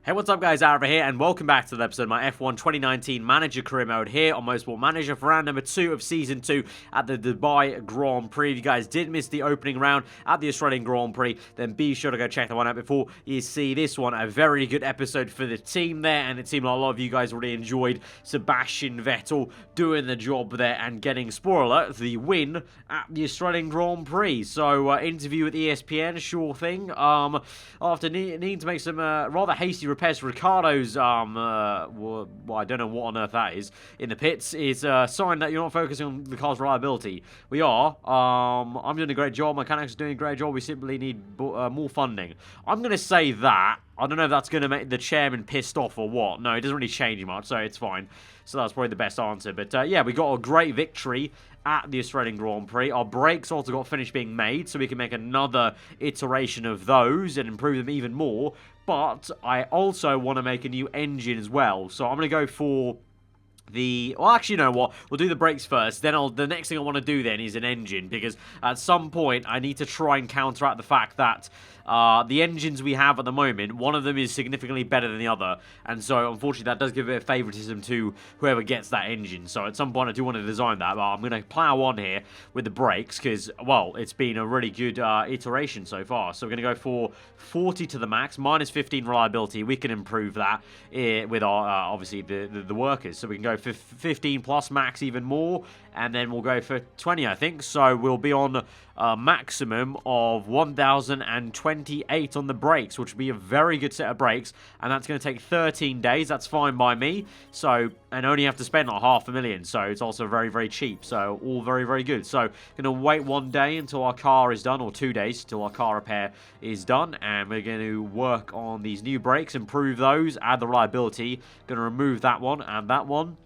Hey, what's up guys, aarava here, and welcome back to the episode of my F1 2019 Manager Career Mode here on Motorsport Manager for round number 2 of Season 2 at the Dubai Grand Prix. If you guys did miss the opening round at the Australian Grand Prix, then be sure to go check that one out before you see this one. A very good episode for the team there, and it seemed like a lot of you guys really enjoyed Sebastian Vettel doing the job there and getting, spoiler alert, the win at the Australian Grand Prix. So, interview with ESPN, sure thing. After needing to make some rather hasty repairs to Ricciardo's, well, I don't know what on earth that is, in the pits, is a sign that you're not focusing on the car's reliability. We are. I'm doing a great job. Mechanics are doing a great job. We simply need more funding. I'm going to say that. I don't know if that's going to make the chairman pissed off or what. No, it doesn't really change much, so it's fine. So that's probably the best answer. But yeah, we got a great victory at the Australian Grand Prix. Our brakes also got finished being made, so we can make another iteration of those and improve them even more. But I also want to make a new engine as well. So I'm going to go for well, actually, you know what? We'll do the brakes first. Then the next thing I want to do then is an engine, because at some point I need to try and counteract the fact that the engines we have at the moment, one of them is significantly better than the other, and so unfortunately that does give a bit of favoritism to whoever gets that engine. So at some point I do want to design that, but I'm going to plow on here with the brakes because, well, it's been a really good iteration so far. So we're going to go for 40 to the max, minus 15 reliability. We can improve that with our obviously the workers. So we can go for 15 plus max even more, and then we'll go for 20, I think. So we'll be on a maximum of 1,028 on the brakes, which would be a very good set of brakes, and that's going to take 13 days. That's fine by me. So, and only have to spend like $500,000, so it's also very, very cheap. So all very, very good. So going to wait 1 day until our car is done, or 2 days until our car repair is done, and we're going to work on these new brakes, improve those, add the reliability. Going to remove that one and that one.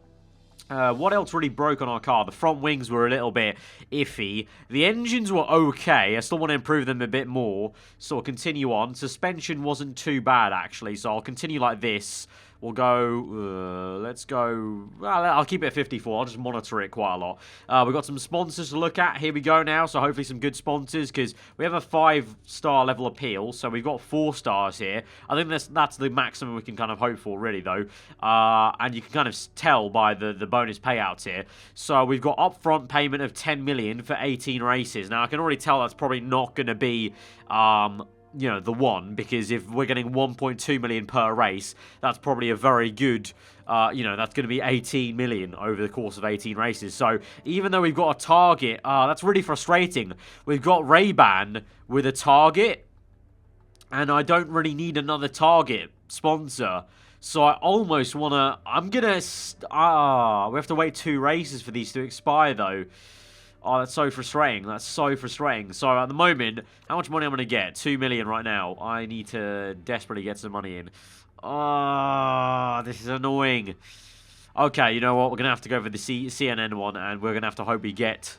What else really broke on our car? The front wings were a little bit iffy. The engines were okay. I still want to improve them a bit more, so I'll continue on. Suspension wasn't too bad, actually, so I'll continue like this. We'll go, let's go, well, I'll keep it at 54. I'll just monitor it quite a lot. We've got some sponsors to look at. Here we go now, so hopefully some good sponsors, because we have a 5-star level appeal, so we've got 4 stars here. I think that's the maximum we can kind of hope for, really, though. And you can kind of tell by the bonus payouts here. So we've got upfront payment of 10 million for 18 races. Now, I can already tell that's probably not going to be you know, the one, because if we're getting 1.2 million per race, that's probably a very good, you know, that's going to be 18 million over the course of 18 races. So even though we've got a target, that's really frustrating. We've got Ray-Ban with a target, and I don't really need another target sponsor. So I almost want to, I'm going to, we have to wait 2 races for these to expire, though. Oh, that's so frustrating. That's so frustrating. So at the moment, how much money I'm going to get? 2 million right now. I need to desperately get some money in. Oh, this is annoying. Okay, you know what? We're going to have to go for the CNN one, and we're going to have to hope we get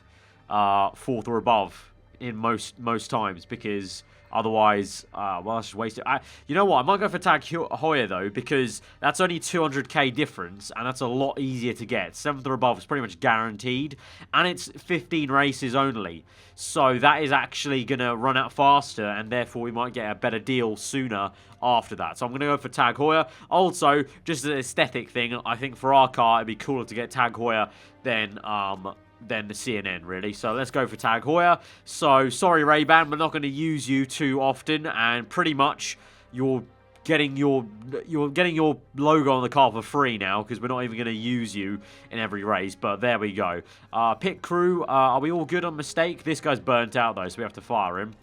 4th or above in most times, because otherwise, well, let's just waste it. You know what? I might go for Tag Heuer, though, because that's only 200k difference, and that's a lot easier to get. 7th or above is pretty much guaranteed, and it's 15 races only. So that is actually going to run out faster, and therefore we might get a better deal sooner after that. So I'm going to go for Tag Heuer. Also, just an aesthetic thing, I think for our car, it'd be cooler to get Tag Heuer than the CNN, really. So let's go for Tag Heuer. So sorry, Ray-Ban, we're not going to use you too often, and pretty much you're getting your logo on the car for free now, because we're not even going to use you in every race. But there we go. Pit crew, are we all good on mistake? This guy's burnt out though, so we have to fire him.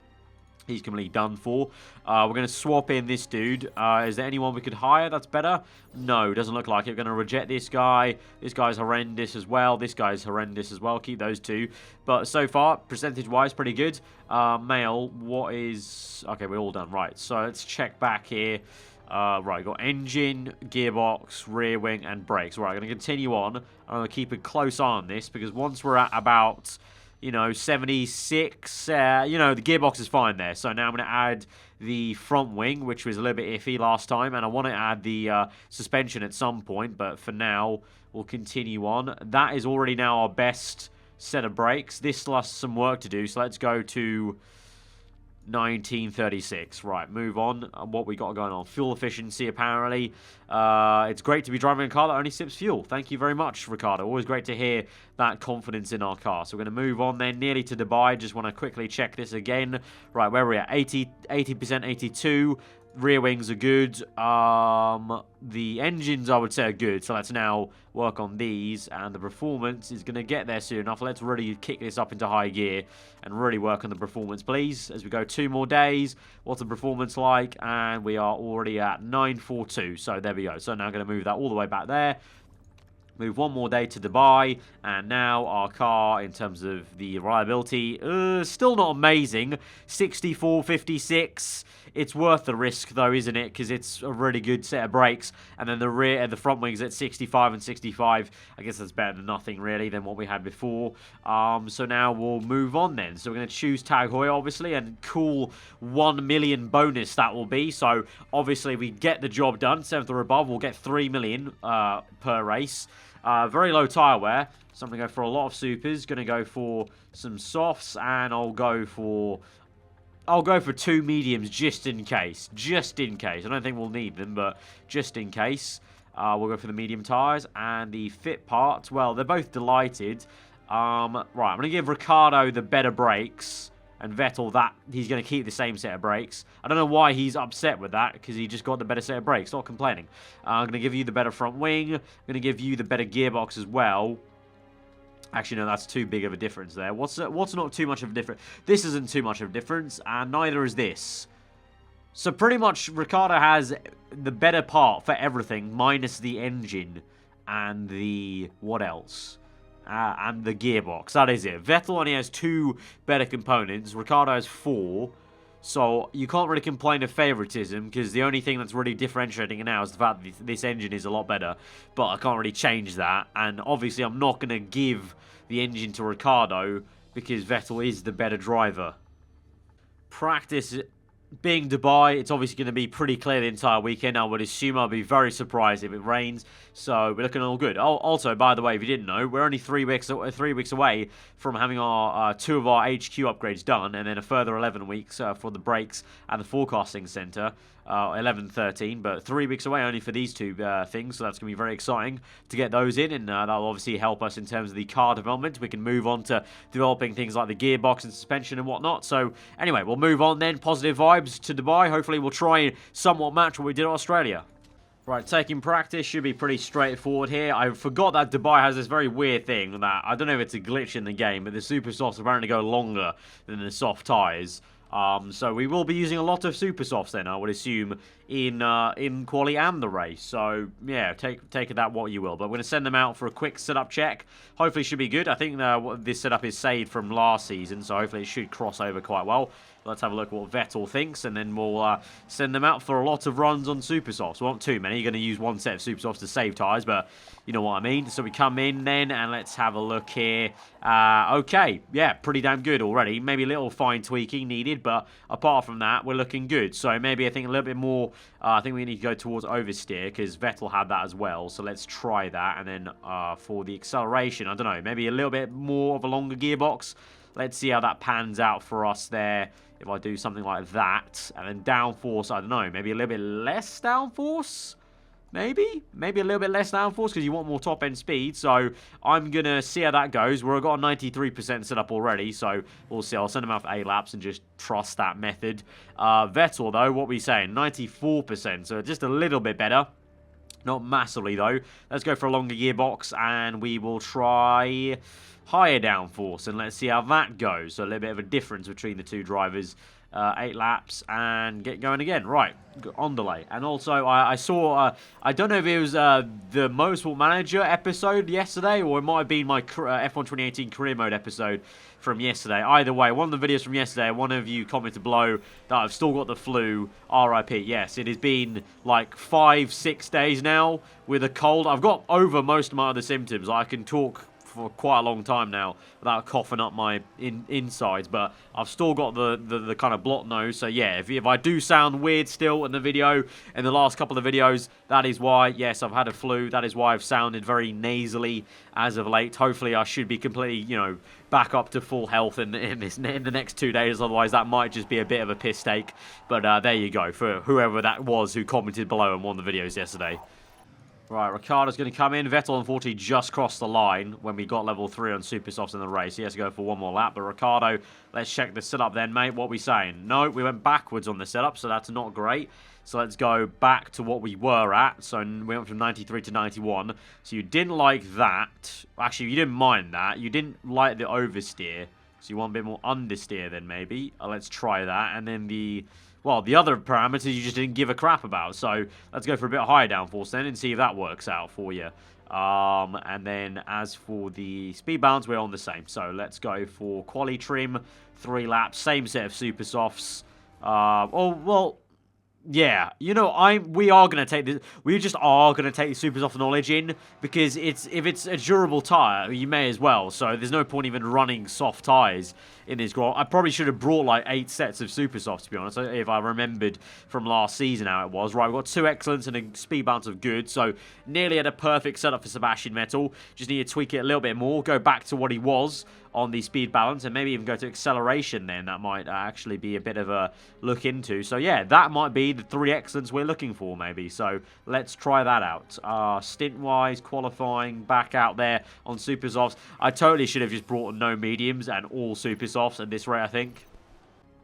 He's completely done for. We're going to swap in this dude. Is there anyone we could hire that's better? No, doesn't look like it. We're going to reject this guy. This guy's horrendous as well. This guy's horrendous as well. Keep those 2. But so far, percentage-wise, pretty good. Male, what is... Okay, we're all done. Right, so let's check back here. Right, got engine, gearbox, rear wing, and brakes. Right, I'm going to continue on. I'm going to keep a close eye on this, because once we're at about, you know, 76, you know, the gearbox is fine there. So now I'm going to add the front wing, which was a little bit iffy last time, and I want to add the suspension at some point, but for now, we'll continue on. That is already now our best set of brakes. This still has some work to do, so let's go to 1936. Right, move on. What we got going on? Fuel efficiency, apparently. It's great to be driving a car that only sips fuel. Thank you very much, Ricciardo. Always great to hear that confidence in our car. So we're going to move on then, nearly to Dubai. Just want to quickly check this again. Right, where are we at? 80%, 82. Rear wings are good. The engines, I would say, are good. So let's now work on these. And the performance is going to get there soon enough. Let's really kick this up into high gear and really work on the performance, please. As we go 2 more days, what's the performance like? And we are already at 942. So there we go. So now I'm going to move that all the way back there. Move 1 more day to Dubai, and now our car, in terms of the reliability, still not amazing. 64, 56. It's worth the risk, though, isn't it? Because it's a really good set of brakes. And then the front wings at 65 and 65. I guess that's better than nothing, really, than what we had before. So now we'll move on then. So we're going to choose Tag Heuer, obviously, and cool 1 million bonus that will be. So obviously, we get the job done. 7th or above, we'll get 3 million per race. Very low tyre wear, so I'm going to go for a lot of supers. Going to go for some softs, and I'll go for 2 mediums just in case. Just in case. I don't think we'll need them, but just in case. We'll go for the medium tyres. And the fit parts, well, they're both delighted. Right, I'm going to give Ricciardo the better brakes. And Vettel, he's going to keep the same set of brakes. I don't know why he's upset with that, because he just got the better set of brakes. Stop complaining. I'm going to give you the better front wing. I'm going to give you the better gearbox as well. Actually, no, that's too big of a difference there. What's not too much of a difference? This isn't too much of a difference, and neither is this. So pretty much, Ricciardo has the better part for everything, minus the engine and the... what else? And the gearbox. That is it. Vettel only has 2 better components. Ricciardo has 4. So you can't really complain of favoritism, because the only thing that's really differentiating it now is the fact that this engine is a lot better. But I can't really change that. And obviously I'm not going to give the engine to Ricciardo, because Vettel is the better driver. Practice being Dubai, it's obviously going to be pretty clear the entire weekend. I would assume. I'll be very surprised if it rains. So we're looking all good. Also, by the way, if you didn't know, we're only 3 weeks away from having our 2 of our HQ upgrades done, and then a further 11 weeks for the brakes and the forecasting center. 11, 13, but 3 weeks away only for these 2 things, so that's going to be very exciting to get those in, and that'll obviously help us in terms of the car development. We can move on to developing things like the gearbox and suspension and whatnot. So anyway, we'll move on then. Positive vibes to Dubai. Hopefully we'll try and somewhat match what we did in Australia. Right, taking practice should be pretty straightforward here. I forgot that Dubai has this very weird thing that, I don't know if it's a glitch in the game, but the super softs apparently go longer than the soft tyres. So we will be using a lot of super softs then, I would assume, in quali and the race. So yeah, take that what you will. But we're going to send them out for a quick setup check. Hopefully it should be good. I think this setup is saved from last season, so hopefully it should cross over quite well. Let's have a look at what Vettel thinks, and then we'll send them out for a lot of runs on super softs. We won't too many. You're going to use 1 set of super softs to save tyres, but you know what I mean. So we come in then, and let's have a look here. Okay, yeah, pretty damn good already. Maybe a little fine tweaking needed, but apart from that, we're looking good. So maybe I think a little bit more, I think we need to go towards oversteer, because Vettel had that as well. So let's try that, and then for the acceleration, I don't know, maybe a little bit more of a longer gearbox. Let's see how that pans out for us there. If I do something like that, and then downforce, I don't know, maybe a little bit less downforce? Maybe a little bit less downforce, because you want more top-end speed. So I'm going to see how that goes. We've got a 93% set up already, so we'll see. I'll send him out for 8 laps and just trust that method. Vettel, though, what are we saying? 94%, so just a little bit better. Not massively, though. Let's go for a longer gearbox, and we will try higher downforce, and let's see how that goes. So a little bit of a difference between the 2 drivers. 8 laps and get going again. Right, on delay. And also, I saw, I don't know if it was the Motorsport Manager episode yesterday, or it might have been my F1 2018 Career Mode episode from yesterday. Either way, one of the videos from yesterday, one of you commented below that I've still got the flu. RIP. Yes, it has been like 5-6 days now with a cold. I've got over most of my other symptoms. I can talk for quite a long time now without coughing up my insides, but I've still got the kind of blocked nose. So yeah, if I do sound weird still in the video, in the last couple of videos, that is why. Yes, I've had a flu. That is why I've sounded very nasally as of late. Hopefully, I should be completely, you know, back up to full health in the next 2 days. Otherwise, that might just be a bit of a piss take. But there you go for whoever that was who commented below on one of the videos yesterday. Right, Ricciardo's going to come in. Vettel, unfortunately, just crossed the line when we got level 3 on Super Softs in the race. He has to go for one more lap. But Ricciardo, let's check the setup then, mate. What are we saying? No, we went backwards on the setup, so that's not great. So let's go back to what we were at. So we went from 93 to 91. So you didn't like that. Actually, you didn't mind that. You didn't like the oversteer. So you want a bit more understeer then, maybe. Let's try that. And then the other parameters you just didn't give a crap about. So let's go for a bit higher downforce then and see if that works out for you. And then as for the speed balance, we're on the same. So let's go for quali trim, 3 laps, same set of super softs. Yeah, you know, we are going to take this. We just are going to take the super soft knowledge in because if it's a durable tire, you may as well. So there's no point even running soft tires in this Grand. I probably should have brought like 8 sets of super softs, to be honest, if I remembered from last season how it was. Right, we've got 2 excellence and a speed balance of good, so nearly had a perfect setup for Sebastian Vettel. Just need to tweak it a little bit more, go back to what he was on the speed balance, and maybe even go to acceleration then. That might actually be a bit of a look into. So yeah, that might be the 3 excellence we're looking for maybe. So let's try that out. Stint-wise, qualifying, back out there on super softs. I totally should have just brought no mediums and all super softs at this rate, I think.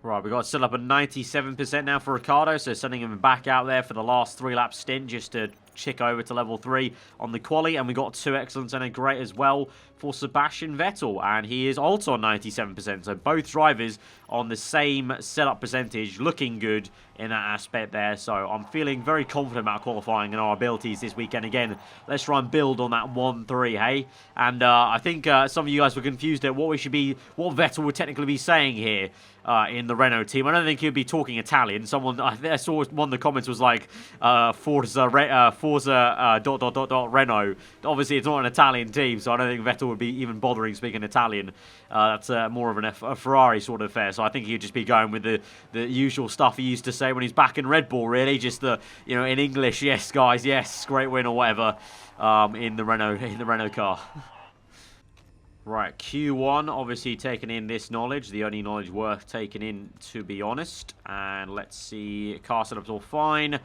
Right, we've got set up at 97% now for Ricciardo, so sending him back out there for the last 3-lap stint just to chick over to level 3 on the quali, and we got 2 excellence and a great as well for Sebastian Vettel, and he is also on 97%, so both drivers on the same setup percentage, looking good in that aspect there. So I'm feeling very confident about qualifying and our abilities this weekend. Again, let's try and build on that 1-3, hey? And I think some of you guys were confused at what Vettel would technically be saying here in the Renault team. I don't think he'd be talking Italian. Someone, I saw one of the comments was like Forza Renault. Obviously, it's not an Italian team, so I don't think Vettel would be even bothering speaking Italian. That's more of a Ferrari sort of affair. So I think he'd just be going with the usual stuff he used to say when he's back in Red Bull, really. Just in English, yes, guys, yes, great win or whatever, in the Renault car. Right, Q1, obviously taking in this knowledge, the only knowledge worth taking in, to be honest. And let's see, car setup's all fine.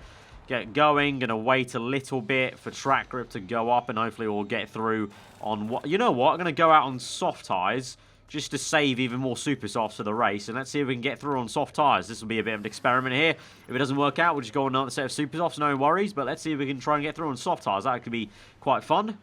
Get going, gonna wait a little bit for track grip to go up, and hopefully we'll get through on what. You know what? I'm gonna go out on soft tires just to save even more super softs for the race, and let's see if we can get through on soft tires. This will be a bit of an experiment here. If it doesn't work out, we'll just go on another set of super softs, no worries. But let's see if we can try and get through on soft tires. That could be quite fun.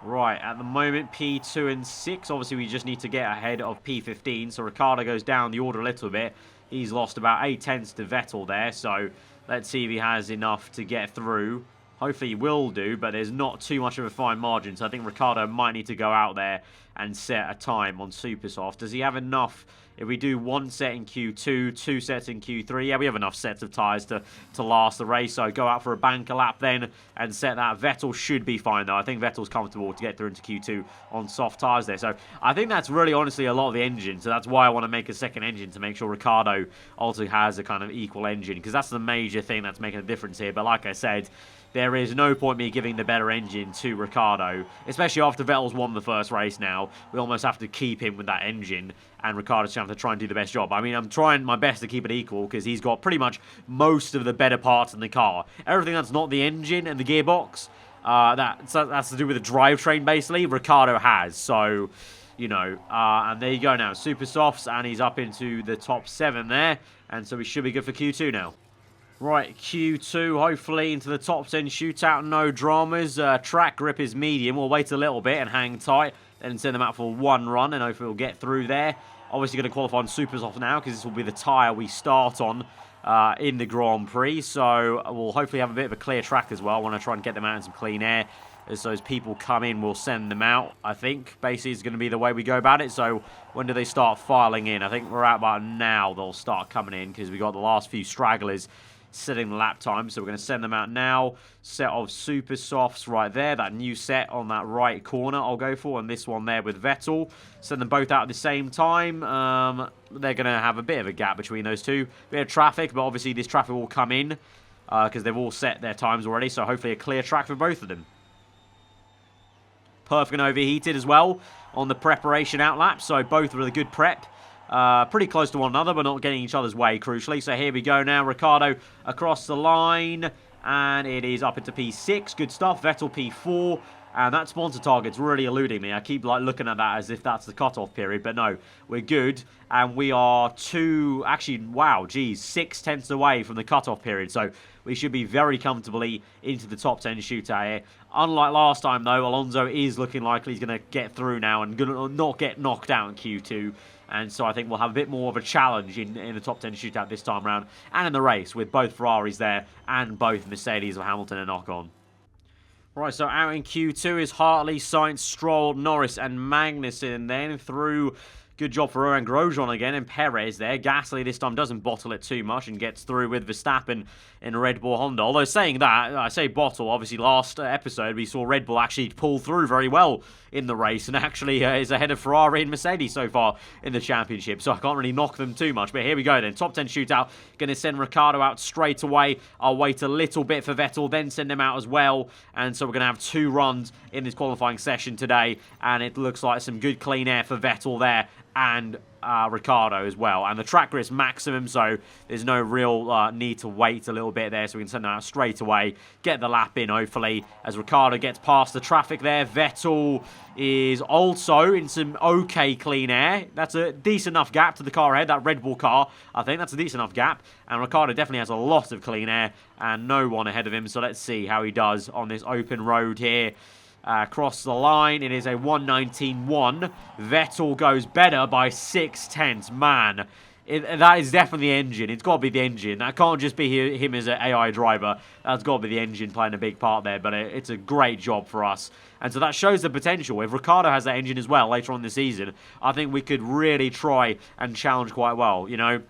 Right, at the moment, P2 and 6. Obviously, we just need to get ahead of P15. So Ricciardo goes down the order a little bit. He's lost about 8 tenths to Vettel there. So let's see if he has enough to get through. Hopefully he will do, but there's not too much of a fine margin. So I think Ricciardo might need to go out there and set a time on super soft. Does he have enough? If we do 1 set in Q2, 2 sets in Q3, yeah, we have enough sets of tyres to last the race. So go out for a banker lap then and set that. Vettel should be fine, though. I think Vettel's comfortable to get through into Q2 on soft tyres there. So I think that's really, honestly, a lot of the engine. So that's why I want to make a second engine, to make sure Ricciardo also has a kind of equal engine, because that's the major thing that's making a difference here. But like I said, there is no point me giving the better engine to Ricciardo, especially after Vettel's won the first race now. We almost have to keep him with that engine, and Ricciardo's going to have to try and do the best job. I mean, I'm trying my best to keep it equal, because he's got pretty much most of the better parts in the car. Everything that's not the engine and the gearbox, that's to do with the drivetrain, basically, Ricciardo has. So, you know, and there you go now. Super softs, and he's up into the top 7 there, and so we should be good for Q2 now. Right, Q2, hopefully into the top 10 shootout, no dramas. Track grip is medium. We'll wait a little bit and hang tight, then send them out for 1 run, and hopefully we'll get through there. Obviously going to qualify on super soft now, because this will be the tyre we start on in the Grand Prix. So we'll hopefully have a bit of a clear track as well. I want to try and get them out in some clean air. As those people come in, we'll send them out, I think. Basically, is going to be the way we go about it. So when do they start filing in? I think we're out about now they'll start coming in, because we got the last few stragglers setting the lap time. So we're going to send them out now. Set of super softs right there. That new set on that right corner I'll go for. And this one there with Vettel. Send them both out at the same time. They're going to have a bit of a gap between those two. Bit of traffic, but obviously this traffic will come in because they've all set their times already. So hopefully a clear track for both of them. Perfect and overheated as well on the preparation out lap. So both with a good prep. Pretty close to one another, but not getting each other's way, crucially. So here we go now. Ricciardo across the line. And it is up into P6. Good stuff. Vettel P4. And that sponsor target's really eluding me. I keep like looking at that as if that's the cutoff period. But no, we're good. And we are wow, geez, 6 tenths away from the cutoff period. So we should be very comfortably into the top 10 shootout here. Unlike last time, though, Alonso is looking likely he's going to get through now and going to not get knocked out in Q2. And so I think we'll have a bit more of a challenge in the top 10 shootout this time around. And in the race with both Ferraris there and both Mercedes of Hamilton and Ocon. Right, so out in Q2 is Hartley, Sainz, Stroll, Norris and Magnussen. Then through, good job for Rowan Grosjean again, and Perez there. Gasly this time doesn't bottle it too much and gets through with Verstappen in Red Bull Honda. Although saying that, I say bottle, obviously last episode we saw Red Bull actually pull through very well in the race and actually is ahead of Ferrari and Mercedes so far in the championship. So I can't really knock them too much. But here we go then. Top 10 shootout. Going to send Ricciardo out straight away. I'll wait a little bit for Vettel, then send him out as well. And so we're going to have 2 runs in this qualifying session today. And it looks like some good clean air for Vettel there. And Ricciardo as well. And the track grid's maximum, so there's no real need to wait a little bit there, so we can send them out straight away, get the lap in, hopefully, as Ricciardo gets past the traffic there. Vettel is also in some okay clean air. That's a decent enough gap to the car ahead, that Red Bull car. I think that's a decent enough gap. And Ricciardo definitely has a lot of clean air and no one ahead of him, so let's see how he does on this open road here. Across the line, it is a 1:19.1. Vettel goes better by 6 tenths. Man, that is definitely the engine. It's got to be the engine. That can't just be him as an AI driver. That's got to be the engine playing a big part there. But it's a great job for us. And so that shows the potential. If Ricciardo has that engine as well later on in the season, I think we could really try and challenge quite well. You know,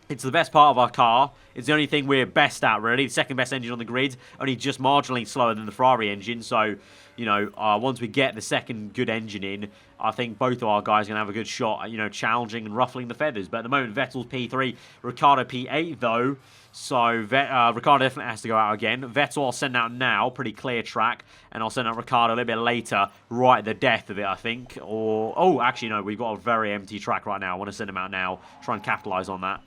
it's the best part of our car. It's the only thing we're best at, really. The second best engine on the grid. Only just marginally slower than the Ferrari engine. So, you know, once we get the second good engine in, I think both of our guys are going to have a good shot at, you know, challenging and ruffling the feathers. But at the moment, Vettel's P3, Ricciardo P8, though. So, Ricciardo definitely has to go out again. Vettel I'll send out now. Pretty clear track. And I'll send out Ricciardo a little bit later, right at the death of it, I think. Or, oh, actually, no, we've got a very empty track right now. I want to send him out now. Try and capitalise on that.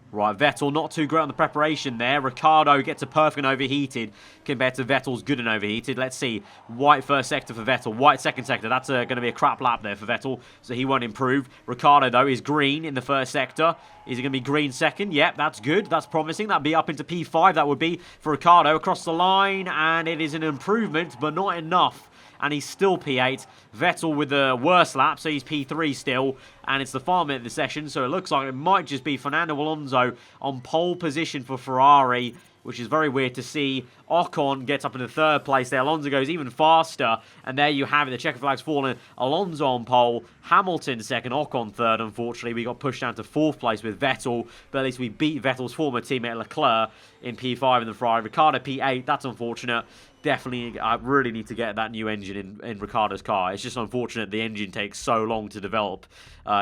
Right, Vettel not too great on the preparation there. Ricciardo gets a perfect and overheated compared to Vettel's good and overheated. Let's see. White first sector for Vettel. White second sector. That's going to be a crap lap there for Vettel, so he won't improve. Ricciardo, though, is green in the first sector. Is he going to be green second? Yep, that's good. That's promising. That'd be up into P5. That would be for Ricciardo across the line, and it is an improvement, but not enough. And he's still P8. Vettel with the worst lap, so he's P3 still. And it's the final minute of the session, so it looks like it might just be Fernando Alonso on pole position for Ferrari, which is very weird to see. Ocon gets up into third place there. Alonso goes even faster. And there you have it. The checker flag's fallen. Alonso on pole. Hamilton second. Ocon third, unfortunately. We got pushed down to fourth place with Vettel. But at least we beat Vettel's former teammate Leclerc in P5 in the Ferrari. Ricciardo P8. That's unfortunate. Definitely, I really need to get that new engine in Ricciardo's car. It's just unfortunate the engine takes so long to develop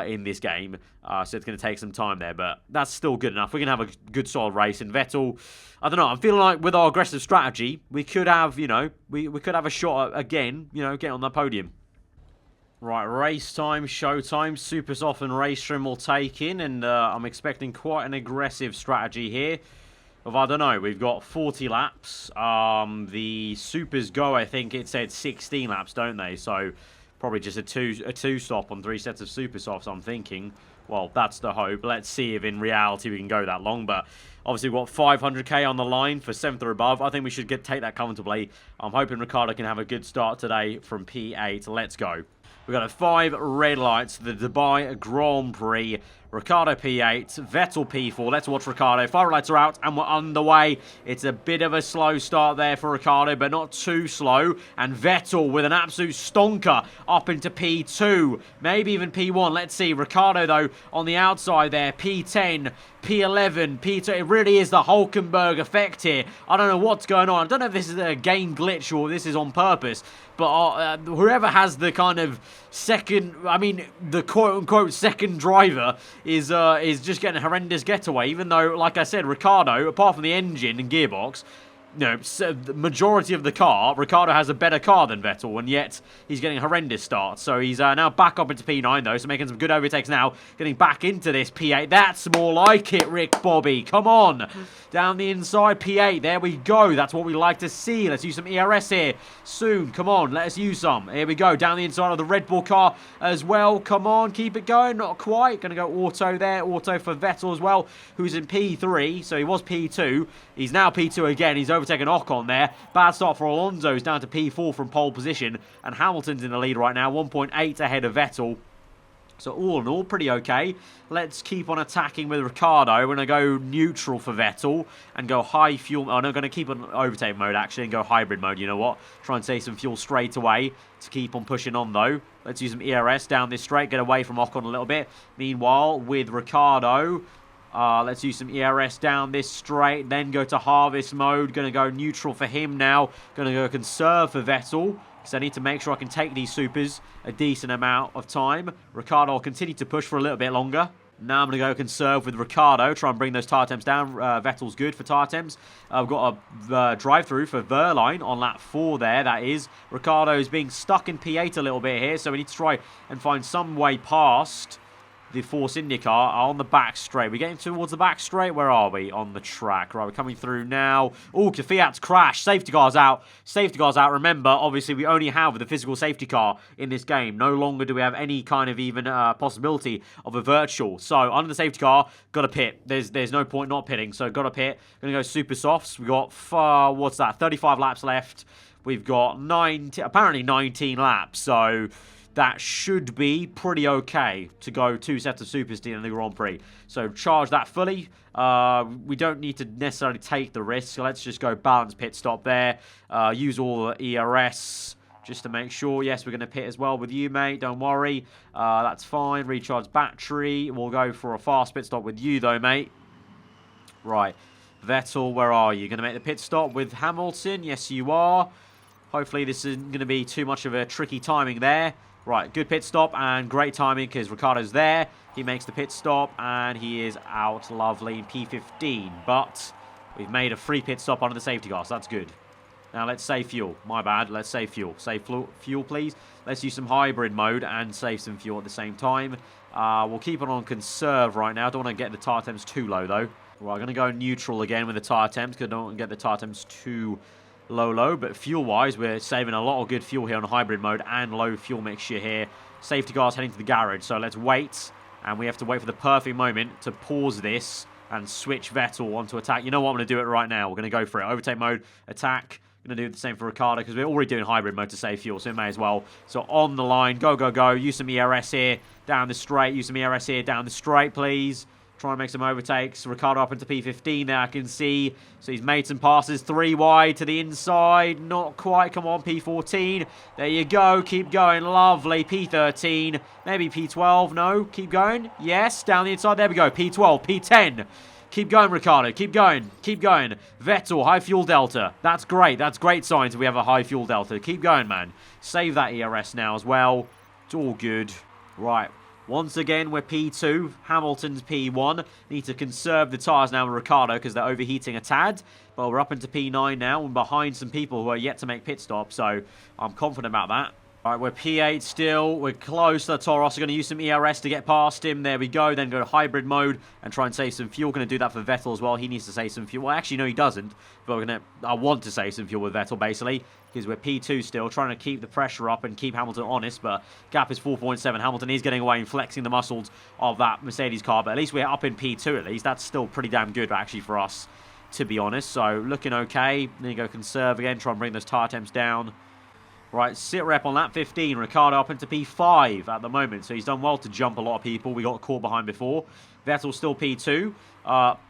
in this game. So it's going to take some time there. But that's still good enough. We're going to have a good solid race. And Vettel, I don't know. I'm feeling like with our aggressive strategy, we could have, you know, we could have a shot at, again, you know, get on that podium. Right, race time, show time. Super soft and race trim will take in. And I'm expecting quite an aggressive strategy here. Of, I don't know, we've got 40 laps. The Supers go, I think it said 16 laps, don't they? So probably just a two stop on 3 sets of Super Softs, I'm thinking. Well, that's the hope. Let's see if in reality we can go that long. But obviously we've got 500k on the line for 7th or above. I think we should take that comfortably. I'm hoping Ricciardo can have a good start today from P8. Let's go. We've got 5 red lights, the Dubai Grand Prix. Ricciardo P8, Vettel P4. Let's watch Ricciardo. 5 lights are out and we're underway. It's a bit of a slow start there for Ricciardo, but not too slow. And Vettel with an absolute stonker up into P2, maybe even P1. Let's see. Ricciardo, though, on the outside there. P10, P11, P2. It really is the Hulkenberg effect here. I don't know what's going on. I don't know if this is a game glitch or this is on purpose. But whoever has the kind of second, I mean, the quote-unquote second driver is just getting a horrendous getaway. Even though, like I said, Ricciardo, apart from the engine and gearbox, so the majority of the car, Ricciardo has a better car than Vettel, and yet he's getting a horrendous start. So he's now back up into P9, though, so making some good overtakes now, getting back into this P8. That's more like it, Rick Bobby. Come on. Down the inside, P8. There we go. That's what we like to see. Let's use some ERS here soon. Come on, let us use some. Here we go. Down the inside of the Red Bull car as well. Come on, keep it going. Not quite. Going to go auto there. Auto for Vettel as well, who's in P3. So he was P2. He's now P2 again. He's overtaken Ocon there. Bad start for Alonso. He's down to P4 from pole position. And Hamilton's in the lead right now. 1.8 ahead of Vettel. So all in all, pretty okay. Let's keep on attacking with Ricciardo. We're going to go neutral for Vettel and go high fuel. Oh, no, going to keep on overtake mode, actually, and go hybrid mode. You know what? Try and save some fuel straight away to keep on pushing on, though. Let's use some ERS down this straight. Get away from Ocon a little bit. Meanwhile, with Ricciardo, let's use some ERS down this straight. Then go to harvest mode. Going to go neutral for him now. Going to go conserve for Vettel, because I need to make sure I can take these supers a decent amount of time. Ricciardo will continue to push for a little bit longer. Now I'm going to go conserve with Ricciardo, try and bring those tyre temps down. Vettel's good for tyre temps. I've got a drive-through for Verline on lap 4 there, that is. Ricciardo is being stuck in P8 a little bit here, so we need to try and find some way past the Force IndyCar on the back straight. We're getting towards the back straight. Where are we on the track? Right, we're coming through now. Oh, Fiat's crash. Safety car's out. Safety car's out. Remember, obviously, we only have the physical safety car in this game. No longer do we have any kind of even possibility of a virtual. So, under the safety car, got to pit. There's no point not pitting, so got to pit. Going to go super softs. We got, what's that, 35 laps left. We've got apparently 19 laps, so that should be pretty okay to go 2 sets of super steam in the Grand Prix. So charge that fully. We don't need to necessarily take the risk. So let's just go balance pit stop there. Use all the ERS just to make sure. Yes, we're going to pit as well with you, mate. Don't worry. That's fine. Recharge battery. We'll go for a fast pit stop with you, though, mate. Right. Vettel, where are you? Going to make the pit stop with Hamilton? Yes, you are. Hopefully this isn't going to be too much of a tricky timing there. Right, good pit stop and great timing because Ricciardo's there. He makes the pit stop and he is out lovely in P15. But we've made a free pit stop under the safety car, so that's good. Now let's save fuel. My bad, let's save fuel. Save fuel, please. Let's use some hybrid mode and save some fuel at the same time. We'll keep it on conserve right now. I don't want to get the tyre temps too low, though. Right, I'm going to go neutral again with the tyre temps because I don't want to get the tyre temps too low, but fuel-wise, we're saving a lot of good fuel here on hybrid mode and low fuel mixture here. Safety car's heading to the garage, so let's wait, and we have to wait for the perfect moment to pause this and switch Vettel onto attack. You know what? I'm going to do it right now. We're going to go for it. Overtake mode, attack. Going to do the same for Ricciardo because we're already doing hybrid mode to save fuel, so we may as well. So on the line, go. Use some ERS here down the straight. Use some ERS here down the straight, please. Try and make some overtakes. Ricciardo up into P15 there, I can see. So he's made some passes 3 wide to the inside. Not quite. Come on, P14. There you go. Keep going. Lovely. P13. Maybe P12. No. Keep going. Yes. Down the inside. There we go. P12. P10. Keep going, Ricciardo. Keep going. Keep going. Vettel, high fuel delta. That's great. That's great signs we have a high fuel delta. Keep going, man. Save that ERS now as well. It's all good. Right. Once again, we're P2. Hamilton's P1. Need to conserve the tyres now with Ricciardo because they're overheating a tad. But we're up into P9 now and behind some people who are yet to make pit stops. So I'm confident about that. All right, we're P8 still. We're close to Toros. We're going to use some ERS to get past him. There we go. Then go to hybrid mode and try and save some fuel. Going to do that for Vettel as well. He needs to save some fuel. Well, actually, no, he doesn't. But I want to save some fuel with Vettel, basically, because we're P2 still, trying to keep the pressure up and keep Hamilton honest. But gap is 4.7. Hamilton is getting away and flexing the muscles of that Mercedes car. But at least we're up in P2 at least. That's still pretty damn good, actually, for us, to be honest. So looking okay. Then you go conserve again. Try and bring those tyre temps down. Right, sit rep on lap 15. Ricciardo up into P5 at the moment. So he's done well to jump a lot of people. We got caught behind before. Vettel still P2.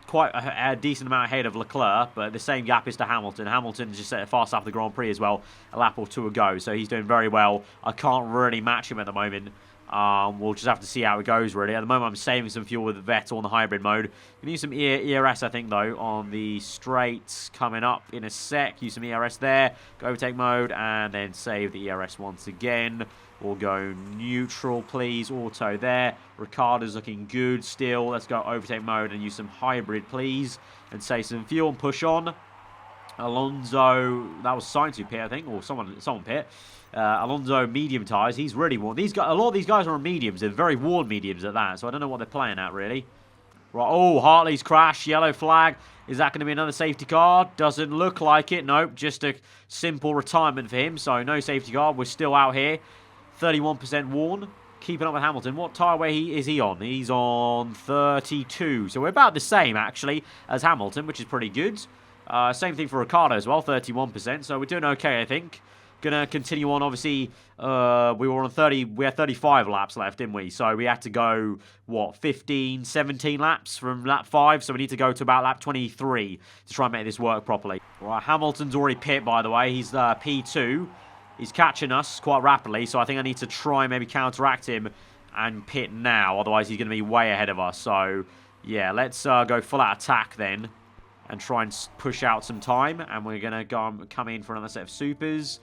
Quite a decent amount ahead of Leclerc. But the same gap is to Hamilton. Hamilton just set fast after the Grand Prix as well. A lap or two ago. So he's doing very well. I can't really match him at the moment. We'll just have to see how it goes, really. At the moment, I'm saving some fuel with Vettel on the hybrid mode. We need some ERS, I think, though, on the straights coming up in a sec. Use some ERS there. Go overtake mode, and then save the ERS once again. We'll go neutral, please. Auto there. Ricciardo's looking good still. Let's go overtake mode and use some hybrid, please. And save some fuel and push on. Alonso, that was Sainz who pit, I think, or someone pit. Alonso, medium tyres. He's really worn. A lot of these guys are on mediums, and very worn mediums at that, so I don't know what they're playing at, really. Right, oh, Hartley's crash, yellow flag. Is that going to be another safety car? Doesn't look like it. Nope, just a simple retirement for him, so no safety car. We're still out here. 31% worn. Keeping up with Hamilton. What tyre weight is he on? He's on 32. So we're about the same, actually, as Hamilton, which is pretty good. Same thing for Ricciardo as well, 31%. So we're doing okay, I think. Gonna continue on. Obviously, we were on 30. We had 35 laps left, didn't we? So we had to go what 15, 17 laps from lap 5. So we need to go to about lap 23 to try and make this work properly. Right, Hamilton's already pit, by the way. He's P2. He's catching us quite rapidly, so I think I need to try and maybe counteract him and pit now. Otherwise, he's going to be way ahead of us. So, yeah, let's go full out attack then and try and push out some time. And we're going to come in for another set of supers.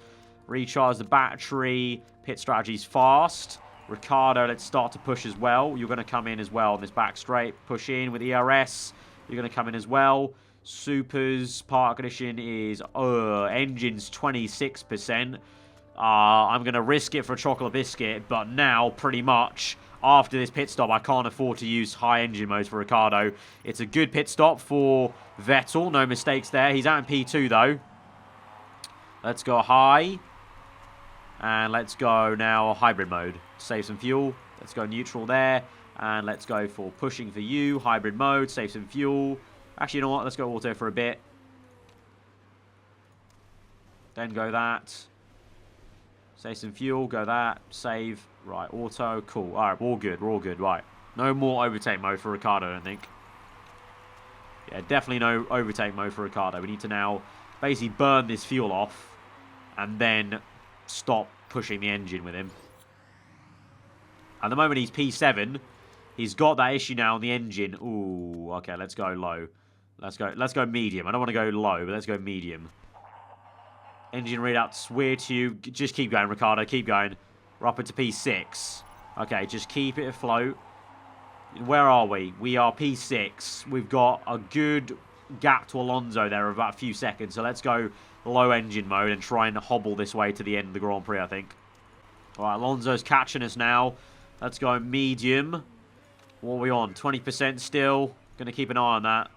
Recharge the battery. Pit strategy's fast. Ricciardo, let's start to push as well. You're going to come in as well on this back straight. Push in with ERS. You're going to come in as well. Supers, park condition is engine's 26%. I'm going to risk it for a chocolate biscuit, but now, pretty much, after this pit stop, I can't afford to use high engine modes for Ricciardo. It's a good pit stop for Vettel. No mistakes there. He's out in P2, though. Let's go high. And let's go now hybrid mode. Save some fuel. Let's go neutral there. And let's go for pushing for you. Hybrid mode. Save some fuel. Actually, you know what? Let's go auto for a bit. Then go that. Save some fuel. Go that. Save. Right, auto. Cool. All right, we're all good. We're all good. Right. No more overtake mode for Ricciardo, I don't think. Yeah, definitely no overtake mode for Ricciardo. We need to now basically burn this fuel off and then stop pushing the engine with him. At the moment, he's P7. He's got that issue now on the engine. Ooh, okay, let's go low. Let's go medium. I don't want to go low, but let's go medium. Engine readouts weird to you. Just keep going, Ricciardo. Keep going. We're up into P6. Okay, just keep it afloat. Where are we? We are P6. We've got a good gap to Alonso there of about a few seconds. So let's go low engine mode and try and hobble this way to the end of the Grand Prix, I think. All right, Alonso's catching us now. Let's go medium. What are we on? 20% still. Going to keep an eye on that.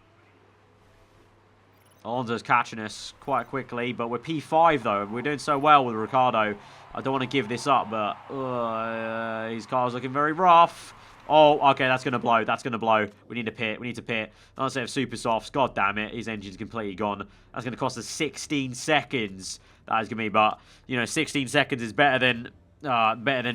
Alonso's catching us quite quickly, but we're P5 though. We're doing so well with Ricciardo. I don't want to give this up, but his car's looking very rough. Oh, okay, that's going to blow. That's going to blow. We need to pit. We need to pit. Another set of super softs. God damn it. His engine's completely gone. That's going to cost us 16 seconds. That is going to be, but, you know, 16 seconds is better than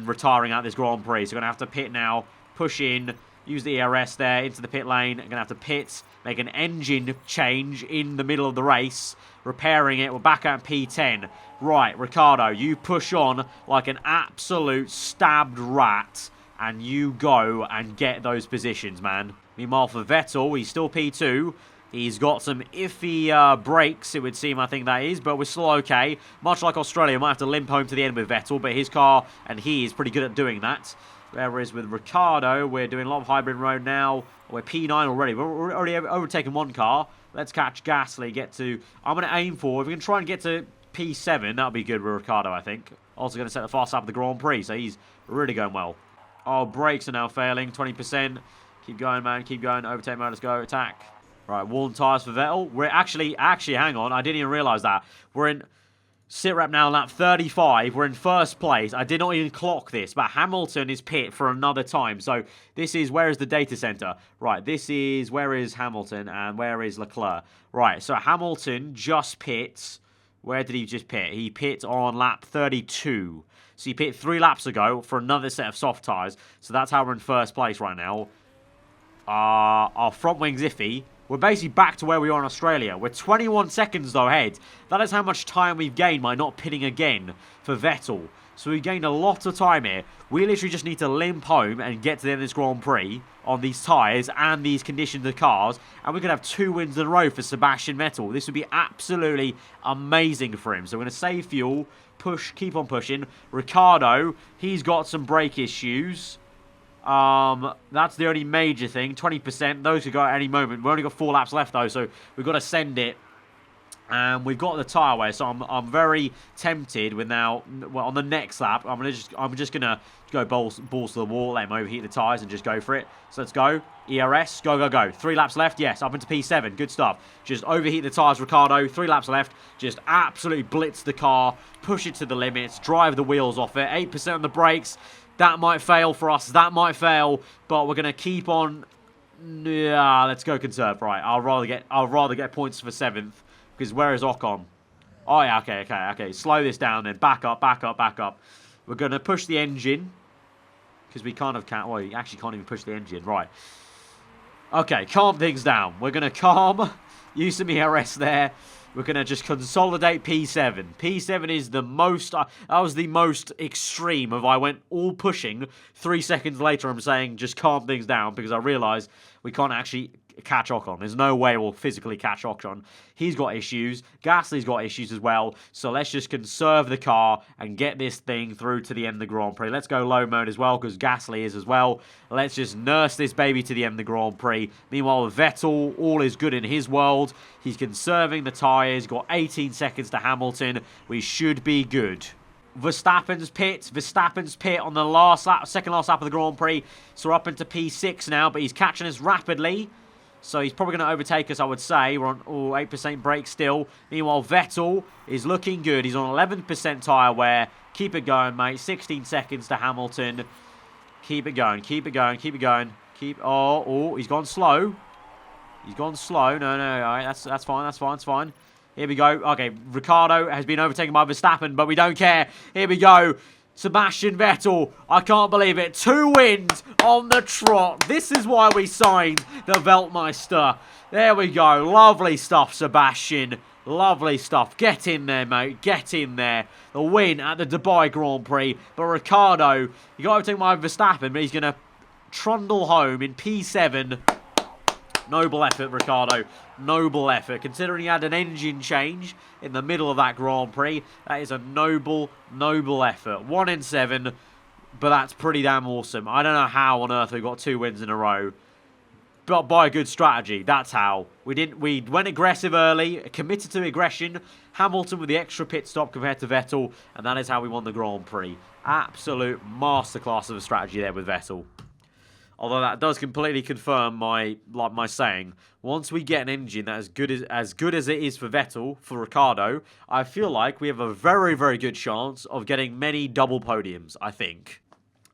retiring out this Grand Prix. So we're going to have to pit now. Push in. Use the ERS there into the pit lane. I'm going to have to pit, make an engine change in the middle of the race, repairing it. We're back at P10. Right, Ricciardo, you push on like an absolute stabbed rat, and you go and get those positions, man. Meanwhile, for Vettel, he's still P2. He's got some iffy brakes, it would seem, I think that is, but we're still okay. Much like Australia, we might have to limp home to the end with Vettel, but his car and he is pretty good at doing that. Whereas with Ricciardo, we're doing a lot of hybrid mode now. We're P9 already. We're already overtaken one car. Let's catch Gasly, get to... I'm going to aim for... If we can try and get to P7, that'll be good with Ricciardo, I think. Also going to set the fast lap of the Grand Prix, so he's really going well. Oh, brakes are now failing, 20%. Keep going, man, keep going. Overtake mode, let's go, attack. Right, worn tyres for Vettel. We're actually, hang on, I didn't even realise that. We're in... Sit rep now, lap 35. We're in first place. I did not even clock this, but Hamilton is pit for another time. So this is, where is the data center? Right, this is, where is Hamilton and where is Leclerc? Right, so Hamilton just pits. Where did he just pit? He pit on lap 32. So he pit 3 laps ago for another set of soft tyres. So that's how we're in first place right now. Our front wing's iffy. we're basically back to where we are in Australia. We're 21 seconds, though, ahead. That is how much time we've gained by not pitting again for Vettel. So we gained a lot of time here. We literally just need to limp home and get to the end of this Grand Prix on these tyres and these conditions of cars. And we could have 2 wins in a row for Sebastian Vettel. This would be absolutely amazing for him. So we're going to save fuel, push, keep on pushing. Ricciardo, he's got some brake issues. That's the only major thing. 20%. Those could go at any moment. We've only got 4 laps left, though, so we've got to send it. And we've got the tyre wear, so I'm very tempted with now. Well, on the next lap, I'm just gonna go balls to the wall, let him overheat the tyres, and just go for it. So let's go. ERS, go. 3 laps left. Yes, up into P7. Good stuff. Just overheat the tyres, Ricciardo. 3 laps left. Just absolutely blitz the car, push it to the limits, drive the wheels off it. 8% on the brakes. That might fail for us. That might fail, but we're gonna keep on. Yeah, let's go conserve. Right, I'll rather get points for 7th. Because where is Ocon? Oh, yeah, okay. Slow this down then. Back up. We're going to push the engine. Because we kind of can't... Well, you actually can't even push the engine. Right. Okay, calm things down. We're going to use some ERS there. We're going to just consolidate P7. P7 is the most... that was the most extreme of I went all pushing. 3 seconds later, I'm saying just calm things down. Because I realised we can't actually... catch Ocon. There's no way we'll physically catch Ocon. He's got issues. Gasly's got issues as well. So let's just conserve the car and get this thing through to the end of the Grand Prix. Let's go low mode as well because Gasly is as well. Let's just nurse this baby to the end of the Grand Prix. Meanwhile, Vettel, all is good in his world. He's conserving the tyres. Got 18 seconds to Hamilton. We should be good. Verstappen's pit on the last lap, second last lap of the Grand Prix. So we're up into P6 now, but he's catching us rapidly. So he's probably going to overtake us, I would say. We're on 8% brake still. Meanwhile, Vettel is looking good. He's on 11% tyre wear. Keep it going, mate. 16 seconds to Hamilton. Keep it going. Oh, he's gone slow. No. All right, that's fine. Here we go. Okay, Ricciardo has been overtaken by Verstappen, but we don't care. Here we go. Sebastian Vettel, I can't believe it. 2 wins on the trot. This is why we signed the Weltmeister. There we go. Lovely stuff, Sebastian. Lovely stuff. Get in there, mate. Get in there. The win at the Dubai Grand Prix. But Ricciardo, you got everything by Verstappen, but he's going to trundle home in P7. Noble effort, Ricciardo. Noble effort. Considering he had an engine change in the middle of that Grand Prix, that is a noble effort. 1 in 7, but that's pretty damn awesome. I don't know how on earth we got 2 wins in a row, but by a good strategy. That's how. We went aggressive early, committed to aggression. Hamilton with the extra pit stop compared to Vettel, and that is how we won the Grand Prix. Absolute masterclass of a strategy there with Vettel. Although that does completely confirm my saying. Once we get an engine that is as good as it is for Vettel, for Ricciardo, I feel like we have a very, very good chance of getting many double podiums, I think.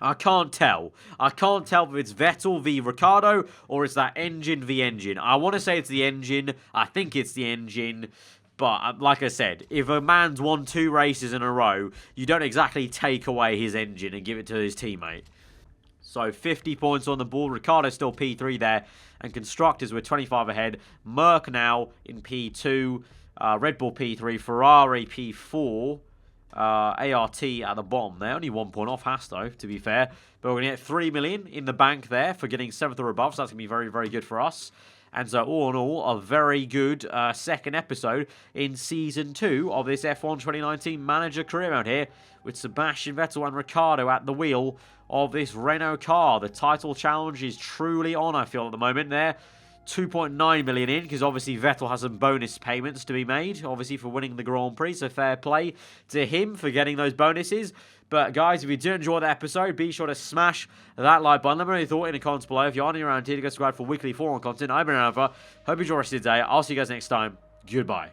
I can't tell. I can't tell if it's Vettel v Ricciardo or it's that engine v engine. I want to say it's the engine. I think it's the engine. But, like I said, if a man's won 2 races in a row, you don't exactly take away his engine and give it to his teammate. So 50 points on the board. Ricciardo's still P3 there. And Constructors were 25 ahead. Merc now in P2. Red Bull P3. Ferrari P4. ART at the bottom. They're only 1 point off Haas, though, to be fair. But we're going to get 3 million in the bank there for getting 7th or above. So that's going to be very, very good for us. And so, all in all, a very good second episode in Season 2 of this F1 2019 Manager Career Mode here with Sebastian Vettel and Ricciardo at the wheel of this Renault car. The title challenge is truly on, I feel, at the moment there. 2.9 million in, because obviously Vettel has some bonus payments to be made, obviously for winning the Grand Prix, so fair play to him for getting those bonuses. But guys, if you do enjoy the episode, be sure to smash that like button. Let me know your thought in the comments below. If you're new around here, to go subscribe for weekly F1 content. I've been Aarava. Hope you enjoy the rest of the day. I'll see you guys next time. Goodbye.